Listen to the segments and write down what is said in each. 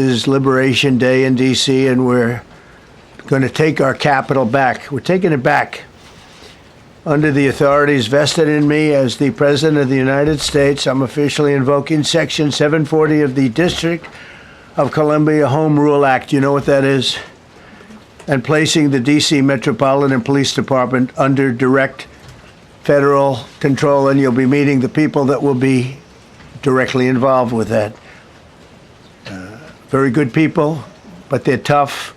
Is Liberation Day in D.C., and we're going to take our capital back. We're taking it back under the authorities vested in me as the President of the United States. I'm officially invoking Section 740 of the District of Columbia Home Rule Act. You know what that is? And placing the D.C. Metropolitan Police Department under direct federal control, and you'll be meeting the people that will be directly involved with that. Very good people, but they're tough,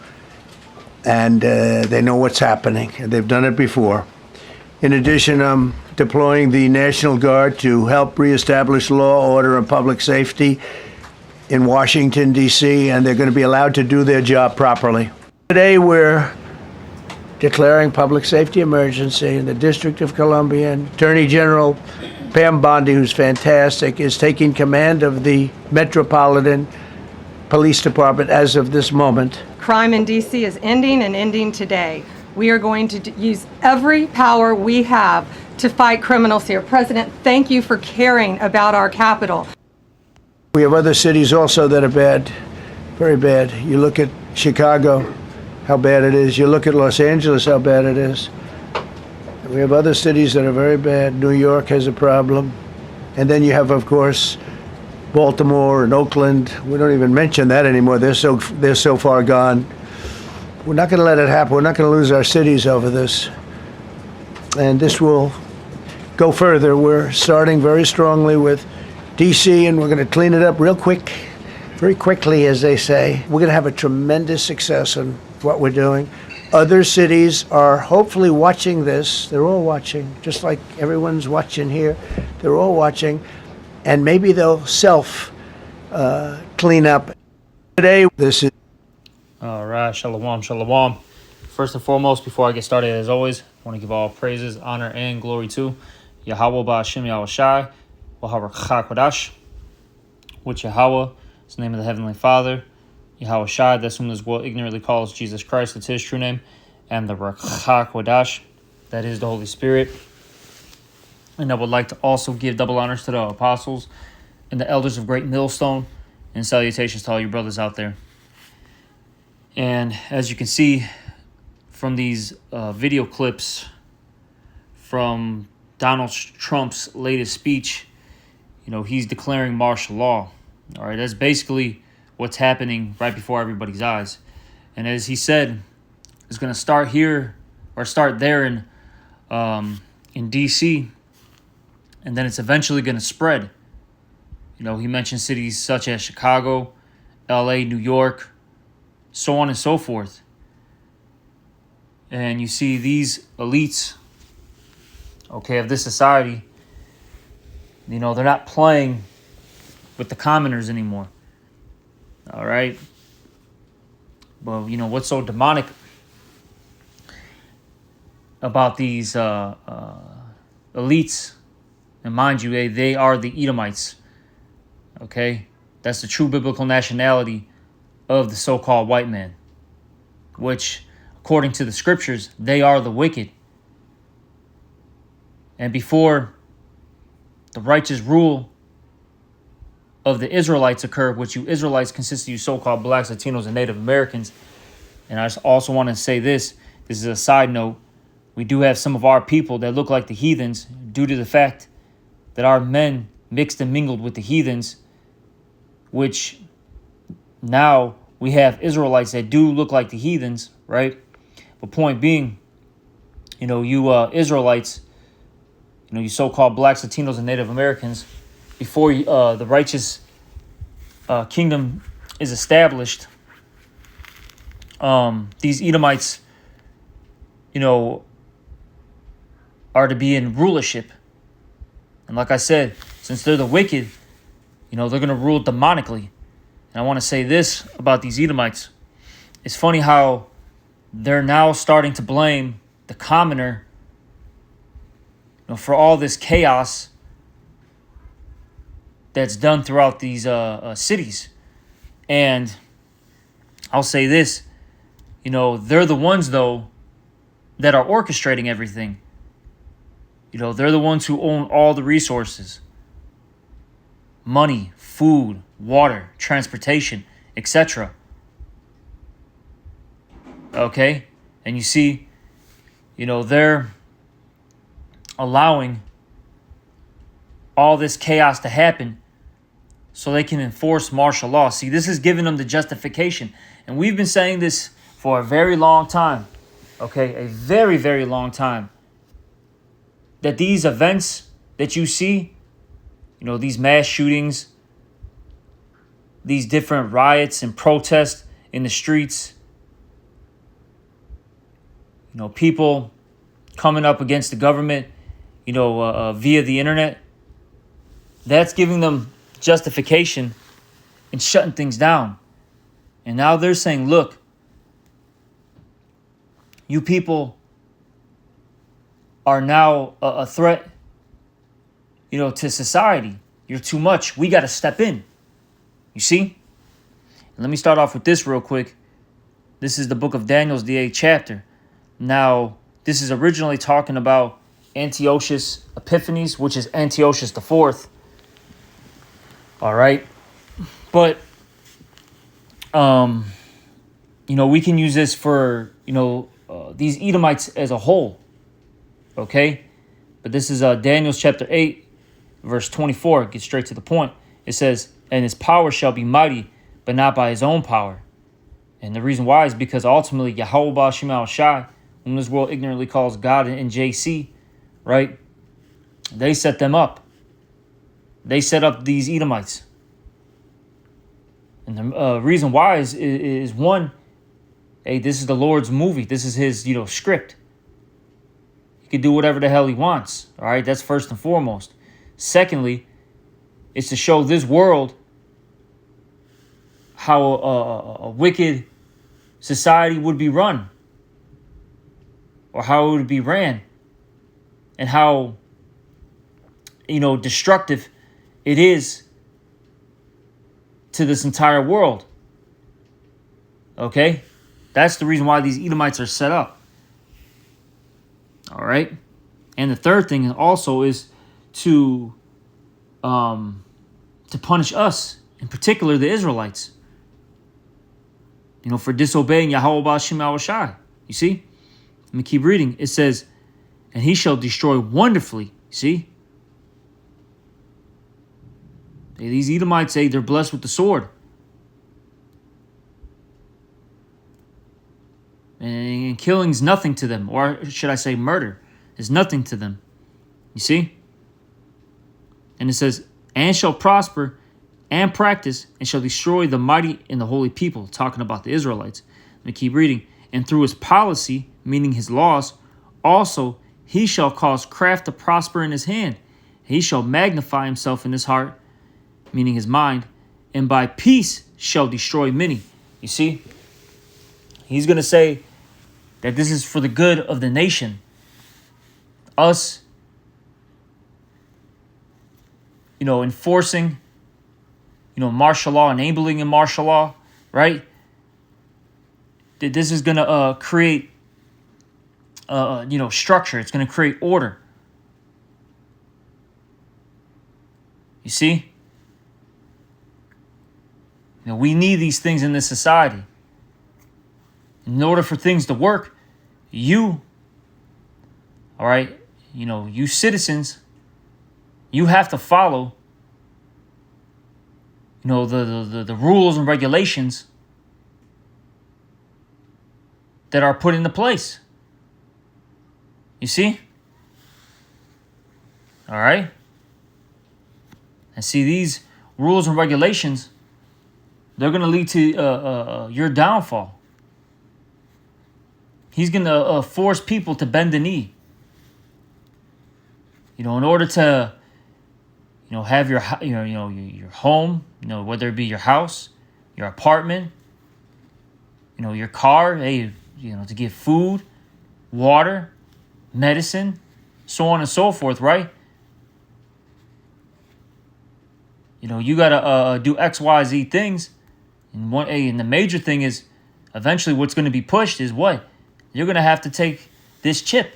and they know what's happening, and they've done it before. In addition, I'm deploying the National Guard to help reestablish law, order, and public safety in Washington, D.C., and they're going to be allowed to do their job properly. Today, we're declaring public safety emergency in the District of Columbia, and Attorney General Pam Bondi, who's fantastic, is taking command of the Metropolitan Police Department as of this moment. Crime in D.C. is ending and ending today. We are going to use every power we have to fight criminals here. President, thank you for caring about our capital. We have other cities also that are bad, very bad. You look at Chicago, how bad it is. You look at Los Angeles, how bad it is. We have other cities that are very bad. New York has a problem. And then you have, of course, Baltimore and Oakland. We don't even mention that anymore. They're so far gone. We're not going to let it happen. We're not going to lose our cities over this. And this will go further. We're starting very strongly with D.C., and we're going to clean it up real quick, very quickly, as they say. We're going to have a tremendous success in what we're doing. Other cities are hopefully watching this. They're all watching, just like everyone's watching here. They're all watching. And maybe they'll clean up. Today, this is... All right, shalom, shalom. First and foremost, before I get started, as always, I want to give all praises, honor, and glory to Yahweh Ba'Hashem Yahushai, Wahar Chakwadash, which Yahweh is the name of the Heavenly Father. Yahweh Shai, that's whom this world ignorantly calls Jesus Christ, that's his true name, and the Chakwadash, that is the Holy Spirit. And I would like to also give double honors to the apostles and the elders of Great Millstone, and salutations to all you brothers out there. And as you can see from these video clips from Donald Trump's latest speech, you know, he's declaring martial law. All right, that's basically what's happening right before everybody's eyes. And as he said, it's going to start here or start there in D.C., and then it's eventually going to spread. You know, he mentioned cities such as Chicago, L.A., New York, so on and so forth. And you see these elites, okay, of this society, you know, they're not playing with the commoners anymore. All right? Well, you know, what's so demonic about these elites? And mind you, they are the Edomites, okay? That's the true biblical nationality of the so-called white man, which, according to the scriptures, they are the wicked. And before the righteous rule of the Israelites occurred, which you Israelites consist of you so-called blacks, Latinos, and Native Americans, and I also want to say this is a side note, we do have some of our people that look like the heathens due to the fact that our men mixed and mingled with the heathens, which now we have Israelites that do look like the heathens, right? But point being, you know, you Israelites, you know, you so-called blacks, Latinos, and Native Americans, before the righteous kingdom is established, these Edomites, you know, are to be in rulership. And like I said, since they're the wicked, you know, they're going to rule demonically. And I want to say this about these Edomites. It's funny how they're now starting to blame the commoner, you know, for all this chaos that's done throughout these cities. And I'll say this, you know, they're the ones, though, that are orchestrating everything. You know, they're the ones who own all the resources. Money, food, water, transportation, etc. Okay? And you see, they're allowing all this chaos to happen so they can enforce martial law. See, this is giving them the justification. And we've been saying this for a very long time. Okay? A very, very long time. That these events that you see, these mass shootings, these different riots and protests in the streets, people coming up against the government, via the internet, that's giving them justification and shutting things down. And now they're saying, look, you people are now a threat, to society. You're too much. We got to step in. You see? And let me start off with this real quick. This is the book of Daniel, the 8th chapter. Now, this is originally talking about Antiochus Epiphanes, which is Antiochus IV. All right. But, we can use this for, these Edomites as a whole. Okay. But this is Daniel chapter 8, verse 24. Get straight to the point. It says, and his power shall be mighty, but not by his own power. And the reason why is because ultimately Yahweh Ba'Shem Al Shai, whom this world ignorantly calls God and JC, right? They set them up. They set up these Edomites. And the reason why is one, hey, this is the Lord's movie. This is his, script. He can do whatever the hell he wants. All right, that's first and foremost. Secondly, it's to show this world how a wicked society would be run, or how it would be ran, and how, destructive it is to this entire world. Okay? That's the reason why these Edomites are set up. All right? And the third thing also is to punish us, in particular the Israelites, for disobeying Yahweh Ba'Shem Al Shai. You see? Let me keep reading. It says, and he shall destroy wonderfully. See? These Edomites say they're blessed with the sword. And killing's nothing to them. Or should I say murder is nothing to them. You see? And it says, and shall prosper and practice and shall destroy the mighty and the holy people. Talking about the Israelites. Let me keep reading. And through his policy, meaning his laws, also he shall cause craft to prosper in his hand. He shall magnify himself in his heart, meaning his mind, and by peace shall destroy many. You see? He's going to say that this is for the good of the nation. Us, enforcing, martial law, enabling in martial law, right? That this is going to create, structure. It's going to create order. You see? We need these things in this society. In order for things to work, you citizens, you have to follow, the rules and regulations that are put into place. You see? All right? And see, these rules and regulations, they're going to lead to your downfall. He's going to force people to bend the knee. In order to, have your home, whether it be your house, your apartment, your car, hey, to get food, water, medicine, so on and so forth, right? You got to do X, Y, Z things. And the major thing is, eventually what's going to be pushed is what? You're going to have to take this chip.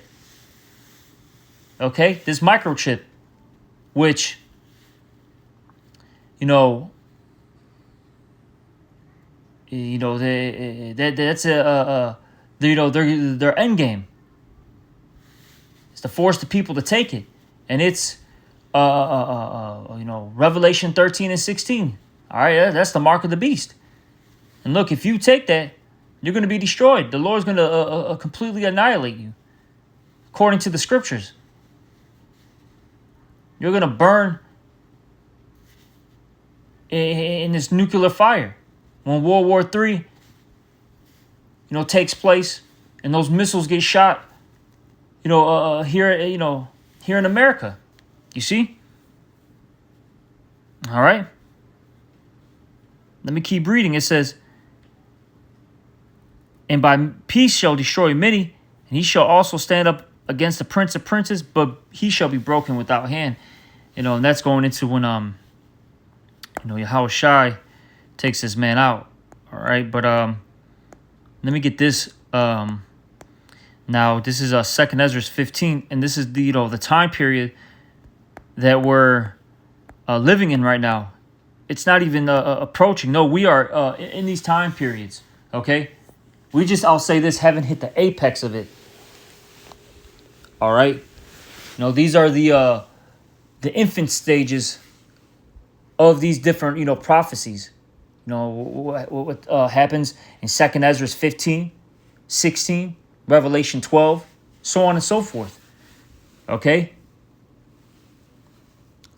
Okay? This microchip. Which, You know, that's you know, their end game. It's to force the people to take it, and it's you know, Revelation 13 and 16. All right, that's the mark of the beast. And look, if you take that, you're going to be destroyed. The Lord's going to completely annihilate you, according to the scriptures. You're going to burn in this nuclear fire. When World War III, you know, takes place, and those missiles get shot, you know, here in America. You see? All right. Let me keep reading. It says, and by peace shall destroy many, and he shall also stand up against the prince of princes, but he shall be broken without hand. You know, and that's going into when you know, Yahushua takes this man out. All right, but let me get this. Now this is 2nd Ezra 15, and this is the, you know, the time period that we're living in right now. It's not even approaching. No, we are in these time periods. Okay, we just, I'll say this, haven't hit the apex of it. All right, you know, these are the infant stages of these different, you know, prophecies. You know, what happens in 2nd Ezra 15, 16, Revelation 12, so on and so forth. Okay?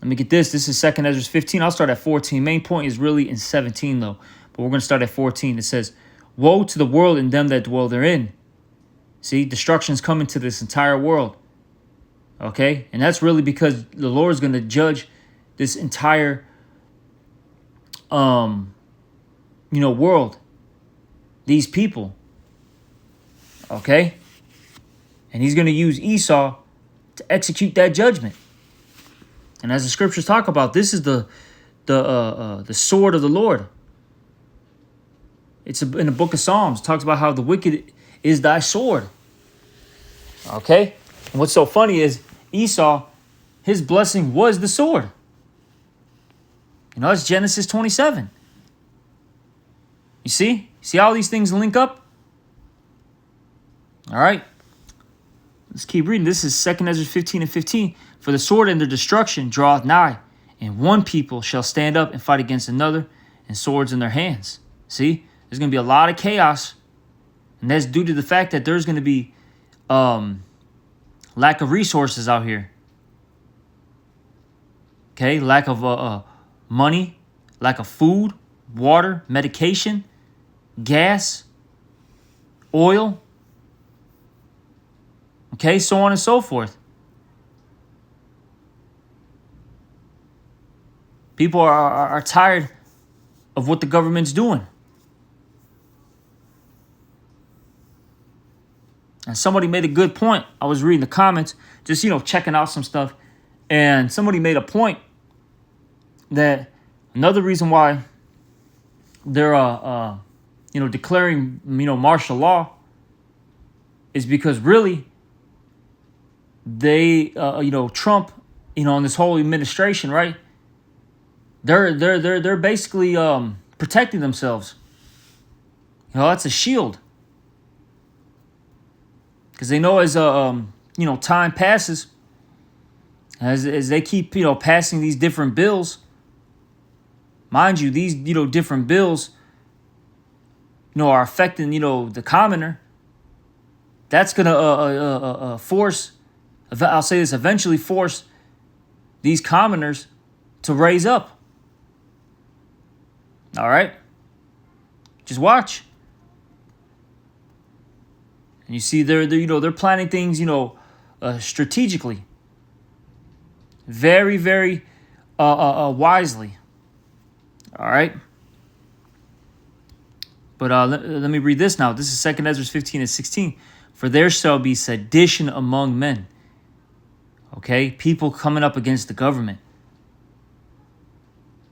Let me get this. This is 2nd Ezra 15. I'll start at 14. Main point is really in 17, though. But we're going to start at 14. It says, woe to the world and them that dwell therein. See, destruction's coming to this entire world. Okay? And that's really because the Lord is going to judge this entire you know, world, these people. Okay? And he's going to use Esau to execute that judgment. And as the scriptures talk about, this is the sword of the Lord. It's in the book of Psalms. It talks about how the wicked is thy sword. Okay? And what's so funny is Esau, his blessing was the sword. You know, it's Genesis 27. You see? See how these things link up? All right. Let's keep reading. This is 2nd Ezra 15 and 15. For the sword and their destruction draweth nigh, and one people shall stand up and fight against another, and swords in their hands. See? There's going to be a lot of chaos. And that's due to the fact that there's going to be lack of resources out here. Okay? Lack of money, lack of food, water, medication, gas, oil, okay, so on and so forth. People are tired of what the government's doing. And somebody made a good point. I was reading the comments, just, you know, checking out some stuff, and somebody made a point that another reason why they're you know, declaring, you know, martial law is because really they you know, Trump, you know, and this whole administration, right? They're basically protecting themselves. You know, that's a shield. Because they know as you know, time passes, as they keep, you know, passing these different bills. Mind you, these, you know, different bills, you know, are affecting, you know, the commoner. That's going to force, I'll say this, eventually force these commoners to raise up. All right? Just watch. And you see they're you know, they're planning things, you know, strategically. Very, very wisely. All right. But let me read this now. This is 2nd Ezra 15 and 16. For there shall be sedition among men. Okay? People coming up against the government.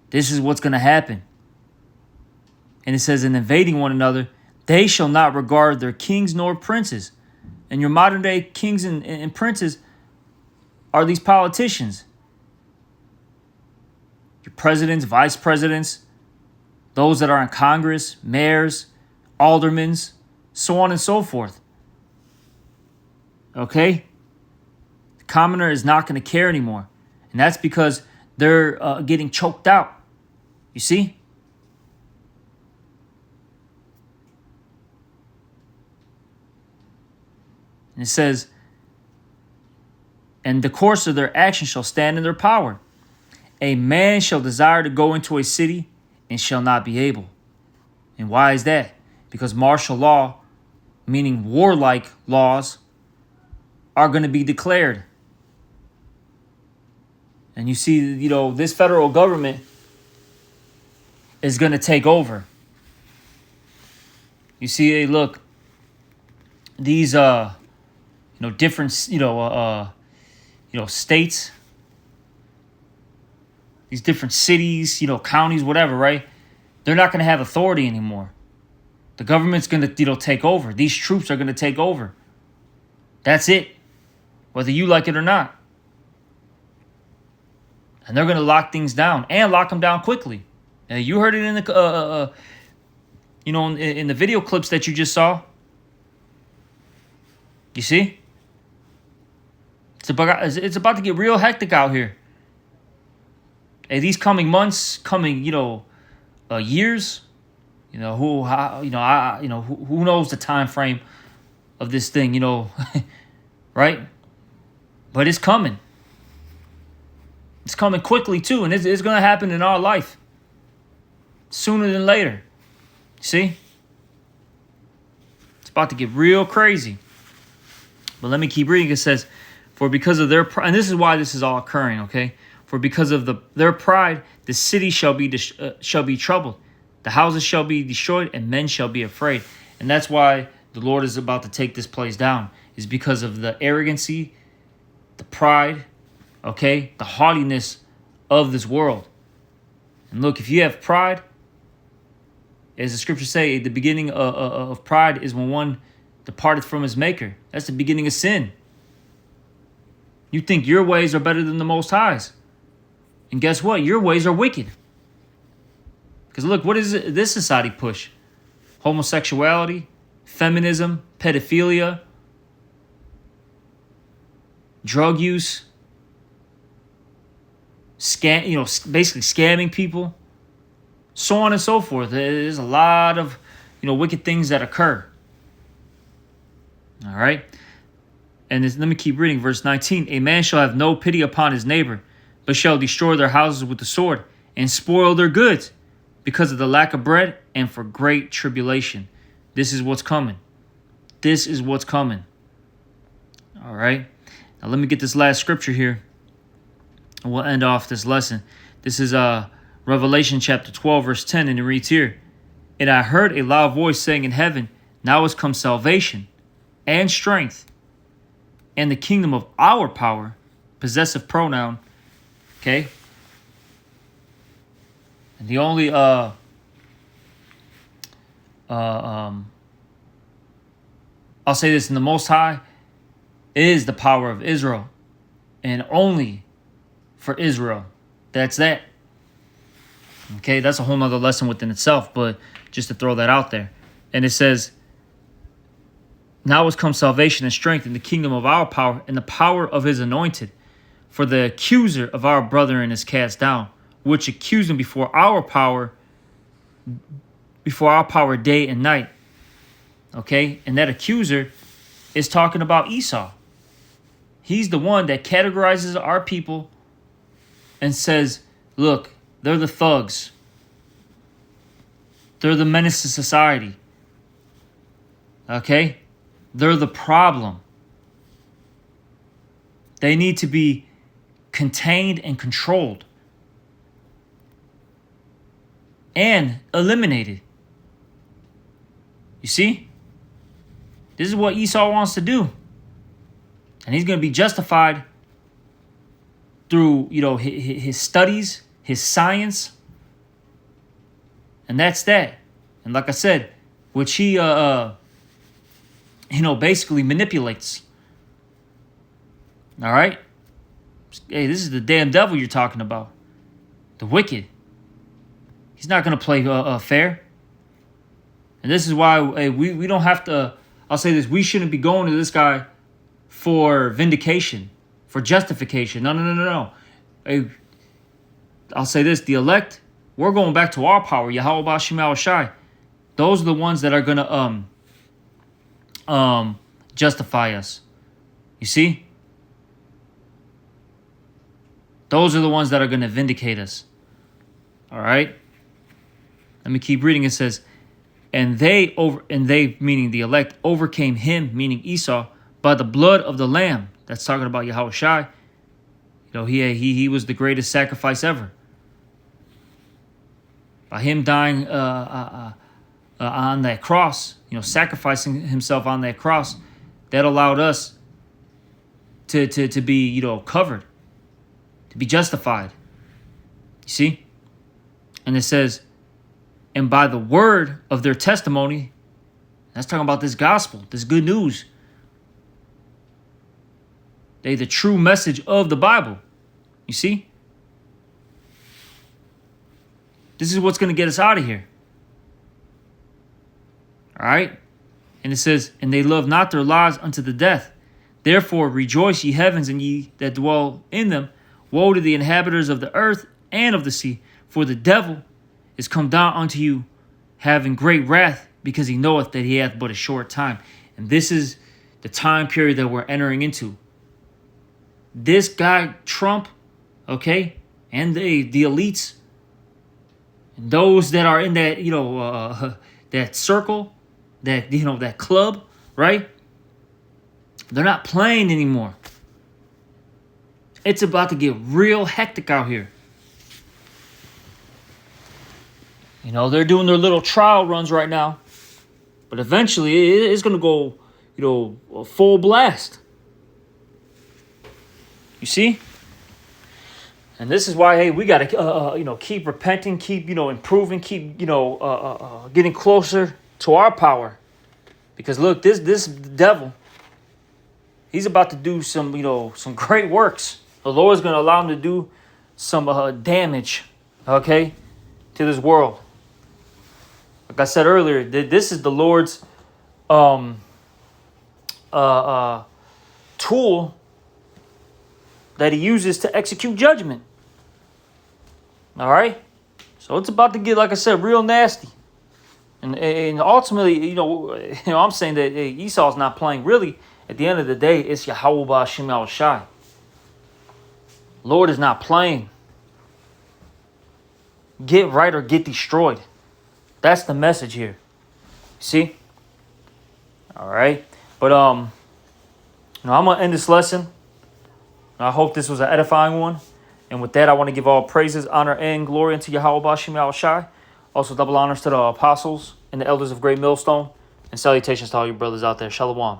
This is what's going to happen. And it says, in invading one another, they shall not regard their kings nor princes. And your modern day kings and princes are these politicians. Your presidents, vice presidents, those that are in Congress, mayors, aldermans, so on and so forth. Okay? The commoner is not going to care anymore. And that's because they're getting choked out. You see? And it says, and the course of their action shall stand in their power. A man shall desire to go into a city and shall not be able. And why is that? Because martial law, meaning warlike laws, are going to be declared. And you see, this federal government is going to take over. You see, hey, look, these, different, states, these different cities, counties, whatever, right? They're not going to have authority anymore. The government's going to, take over. These troops are going to take over. That's it. Whether you like it or not. And they're going to lock things down and lock them down quickly. Now, you heard it in the, in the video clips that you just saw. You see? It's about to get real hectic out here. Hey, these coming months, years, who knows the time frame of this thing, right? But it's coming. It's coming quickly too, and it's going to happen in our life sooner than later. See? It's about to get real crazy. But let me keep reading. It says, for because of their pride, and this is why this is all occurring, okay? For because of their pride, the city shall be troubled. The houses shall be destroyed, and men shall be afraid. And that's why the Lord is about to take this place down, is because of the arrogancy, the pride, okay, the haughtiness of this world. And look, if you have pride, as the scriptures say, the beginning of pride is when one departeth from his maker. That's the beginning of sin. You think your ways are better than the Most High's. And guess what? Your ways are wicked. Because look, what does this society push? Homosexuality, feminism, pedophilia, drug use, basically scamming people, so on and so forth. There's a lot of, wicked things that occur. All right. And let me keep reading. Verse 19. A man shall have no pity upon his neighbor, but shall destroy their houses with the sword and spoil their goods because of the lack of bread and for great tribulation. This is what's coming. This is what's coming. All right. Now let me get this last scripture here. And we'll end off this lesson. This is Revelation chapter 12, verse 10. And it reads here, and I heard a loud voice saying in heaven, now has come salvation and strength and the kingdom of our power, possessive pronoun, okay? And the only I'll say this, in the Most High is the power of Israel, and only for Israel. That's that. Okay, that's a whole nother lesson within itself, but just to throw that out there. And it says, now has come salvation and strength in the kingdom of our power and the power of his anointed. For the accuser of our brethren is cast down, which accused him before our power day and night. Okay? And that accuser is talking about Esau. He's the one that categorizes our people and says, look, they're the thugs. They're the menace to society. Okay? They're the problem. They need to be contained and controlled and eliminated. You see? This is what Esau wants to do. And he's going to be justified through, his studies, his science. And that's that. And like I said, which he, basically manipulates. All right? Hey, this is the damn devil you're talking about. The wicked. He's not going to play fair. And this is why we don't have to, I'll say this, we shouldn't be going to this guy for vindication, for justification. No. I'll say this, the elect, we're going back to our power, Yahweh Ba'Shem Yahushai. Those are the ones that are going to justify us. You see? Those are the ones that are going to vindicate us. All right? Let me keep reading. It says, and they meaning the elect overcame him, meaning Esau, by the blood of the lamb. That's talking about Yahushai. You know, he was the greatest sacrifice ever. By him dying on that cross, you know, sacrificing himself on that cross, that allowed us to be, you know, covered, to be justified. You see? And it says, and by the word of their testimony, that's talking about this gospel, this good news. The true message of the Bible. You see? This is what's going to get us out of here. All right? And it says, and they love not their lives unto the death. Therefore rejoice, ye heavens, and ye that dwell in them. Woe to the inhabitants of the earth and of the sea, for the devil is come down unto you, having great wrath, because he knoweth that he hath but a short time. And this is the time period that we're entering into. This guy, Trump, okay, and the elites, and those that are in that, you know, that circle, that, you know, that club, right? They're not playing anymore. It's about to get real hectic out here. You know, they're doing their little trial runs right now. But eventually, it's going to go, you know, full blast. You see? And this is why, hey, we got to, you know, keep repenting, keep, you know, improving, keep, you know, getting closer to our power. Because look, this devil, he's about to do some, you know, some great works. The Lord's going to allow him to do some damage, okay, to this world. Like I said earlier, this is the Lord's tool that he uses to execute judgment. All right? So it's about to get, like I said, real nasty. And ultimately, you know, I'm saying that Esau's not playing. Really, at the end of the day, it's Yahweh Ba'Shem Yahushai. Lord is not playing. Get right or get destroyed. That's the message here. See? All right. But, you know, I'm going to end this lesson. I hope this was an edifying one. And with that, I want to give all praises, honor, and glory unto Yahweh Ba'Shem Yahushai. Also, double honors to the apostles and the elders of Great Millstone. And salutations to all you brothers out there. Shalom.